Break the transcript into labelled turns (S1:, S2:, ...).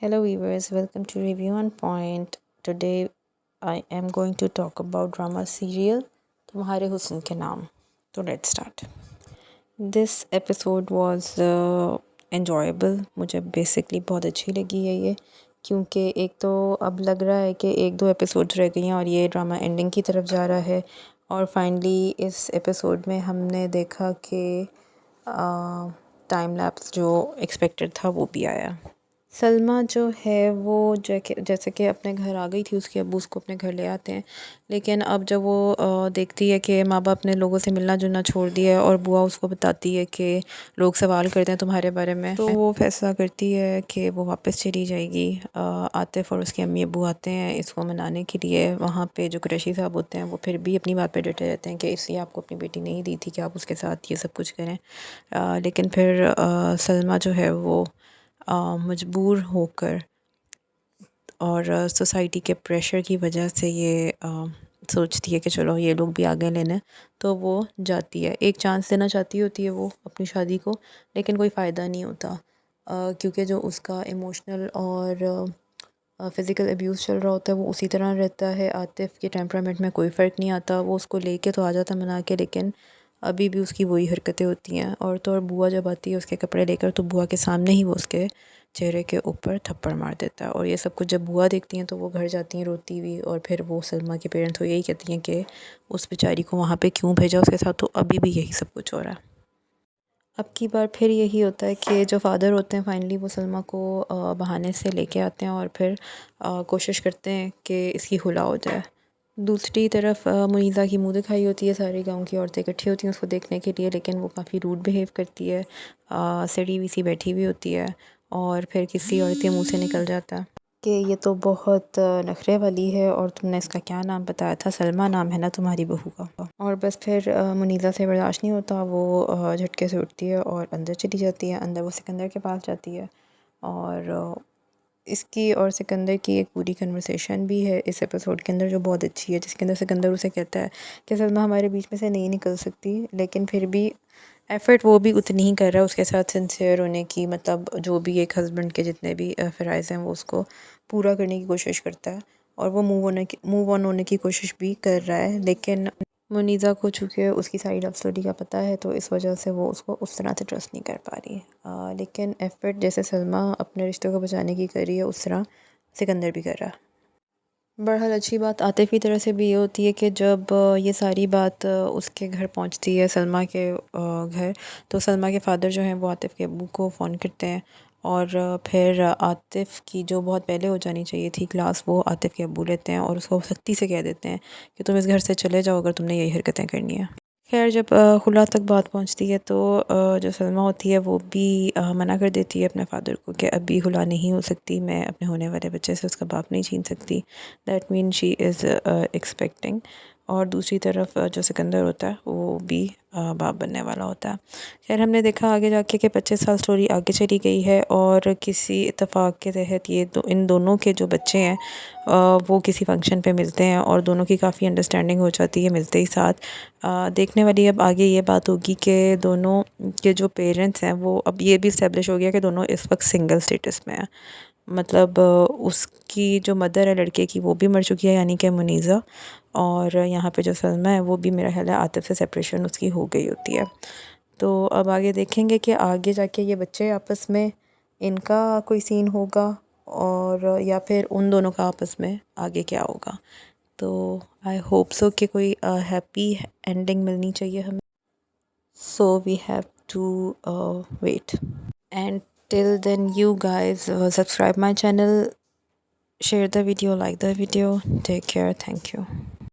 S1: Hello viewers, welcome to Review on Point. Today I am going to talk about drama serial Tumhare Husn Ke Naam. So let's start. This episode was enjoyable. मुझे basically बहुत अच्छी लगी है ये, क्योंकि एक तो अब लग रहा है कि एक दो एपिसोड्स रह गई हैं और ये ड्रामा एंडिंग की तरफ जा रहा है। और फाइनली इस एपिसोड में हमने देखा कि टाइम लैप्स जो एक्सपेक्टेड था वो भी आया। सलमा जो है वो जैसे कि अपने घर आ गई थी, उसके अब्बू उसको अपने घर ले आते हैं, लेकिन अब जब वो देखती है कि माँ बाप ने लोगों से मिलना जुलना छोड़ दिया है और बुआ उसको बताती है कि लोग सवाल करते हैं तुम्हारे बारे में, तो वो फैसला करती है कि वो वापस चली जाएगी। आतिफ और उसके अम्मी अब्बू आते हैं इसको मनाने के लिए। वहाँ पे जो कुरैशी साहब होते हैं वो फिर भी अपनी बात पे डटे रहते हैं कि इसलिए आपको अपनी बेटी नहीं दी थी कि आप उसके साथ ये सब कुछ करें। लेकिन फिर सलमा जो है वो मजबूर होकर और सोसाइटी के प्रेशर की वजह से ये सोचती है कि चलो ये लोग भी आगे लेने, तो वो जाती है। एक चांस देना चाहती होती है वो अपनी शादी को, लेकिन कोई फ़ायदा नहीं होता क्योंकि जो उसका इमोशनल और फ़िज़िकल अब्यूज़ चल रहा होता है वो उसी तरह रहता है। आतिफ़ के टेम्परामेंट में कोई फ़र्क नहीं आता, वो उसको लेके तो आ जाता मना के, लेकिन अभी भी उसकी वही हरकतें होती हैं। और तो और बुआ जब आती है उसके कपड़े लेकर, तो बुआ के सामने ही वो उसके चेहरे के ऊपर थप्पड़ मार देता है। और ये सब कुछ जब बुआ देखती हैं तो वो घर जाती हैं रोती हुई, और फिर वो सलमा के पेरेंट्स को यही कहती हैं कि उस बेचारी को वहाँ पे क्यों भेजा उसके साथ। तो अभी भी यही सब कुछ हो रहा है। अब की बार फिर यही होता है कि जो फादर होते हैं फाइनली वो सलमा को बहाने से लेके आते हैं और फिर कोशिश करते हैं कि इसकी खुला हो जाए। दूसरी तरफ मुनीज़ा की मुँह दिखाई होती है, सारे गांव की औरतें इकट्ठी होती हैं उसको देखने के लिए, लेकिन वो काफ़ी रूड बिहेव करती है, सड़ी हुई सी बैठी हुई होती है। और फिर किसी औरत के मुँह से निकल जाता है कि ये तो बहुत नखरे वाली है, और तुमने इसका क्या नाम बताया था? सलमा नाम है ना तुम्हारी बहू का? और बस फिर मुनीज़ा से बर्दाश्त नहीं होता, वो झटके से उठती है और अंदर चली जाती है। अंदर वो सिकंदर के पास जाती है, और इसकी और सिकंदर की एक पूरी कन्वर्सेशन भी है इस एपिसोड के अंदर जो बहुत अच्छी है, जिसके अंदर सिकंदर उसे कहता है कि सलमा हमारे बीच में से नहीं निकल सकती, लेकिन फिर भी एफ़र्ट वो भी उतनी ही कर रहा है उसके साथ सिंसियर होने की। मतलब जो भी एक हस्बैंड के जितने भी फ़राइज़ हैं वो उसको पूरा करने की कोशिश करता है, और वो मूव ऑन होने की कोशिश भी कर रहा है। लेकिन मुनीज़ा को चूँकि उसकी साइड ऑफ स्टोरी का पता है, तो इस वजह से वो उसको उस तरह से ट्रस्ट नहीं कर पा रही। लेकिन एफ़र्ट जैसे सलमा अपने रिश्तों को बचाने की कर रही है, उस तरह सिकंदर भी कर रहा है। बहरहाल अच्छी बात आतिफ़ की तरह से भी ये होती है कि जब ये सारी बात उसके घर पहुंचती है, सलमा के घर, तो सलमा के फ़ादर जो हैं वो आतिफ़ के अब्बू को फ़ोन करते हैं, और फिर आतिफ़ की जो बहुत पहले हो जानी चाहिए थी क्लास, वो आतिफ़ के अब्बू लेते हैं और उसको सख्ती से कह देते हैं कि तुम इस घर से चले जाओ अगर तुमने यही हरकतें करनी है। खैर जब खुला तक बात पहुंचती है, तो जो सलमा होती है वो भी मना कर देती है अपने फ़ादर को कि अभी खुला नहीं हो सकती, मैं अपने होने वाले बच्चे से उसका बाप नहीं छीन सकती। That mean she is expecting. और दूसरी तरफ जो सिकंदर होता है वो भी बाप बनने वाला होता है। खैर हमने देखा आगे जाके कि 25 साल स्टोरी आगे चली गई है, और किसी इत्तेफाक के तहत इन दोनों के जो बच्चे हैं वो किसी फंक्शन पे मिलते हैं, और दोनों की काफ़ी अंडरस्टैंडिंग हो जाती है मिलते ही साथ। देखने वाली अब आगे ये बात होगी कि दोनों के जो पेरेंट्स हैं वो अब ये भी इस्टेब्लिश हो गया कि दोनों इस वक्त सिंगल स्टेटस में हैं। मतलब उसकी जो मदर है लड़के की वो भी मर चुकी है, यानी कि मुनीज़ा, और यहाँ पे जो सलमा है वो भी मेरा ख्याल है आतिफ़ से सेपरेशन उसकी हो गई होती है। तो अब आगे देखेंगे कि आगे जाके ये बच्चे आपस में इनका कोई सीन होगा, और या फिर उन दोनों का आपस में आगे क्या होगा। तो आई होप सो कि कोई हैप्पी एंडिंग मिलनी चाहिए हमें। So we have to wait, and till then you guys subscribe my channel, share the video, like the video. Take care, thank you.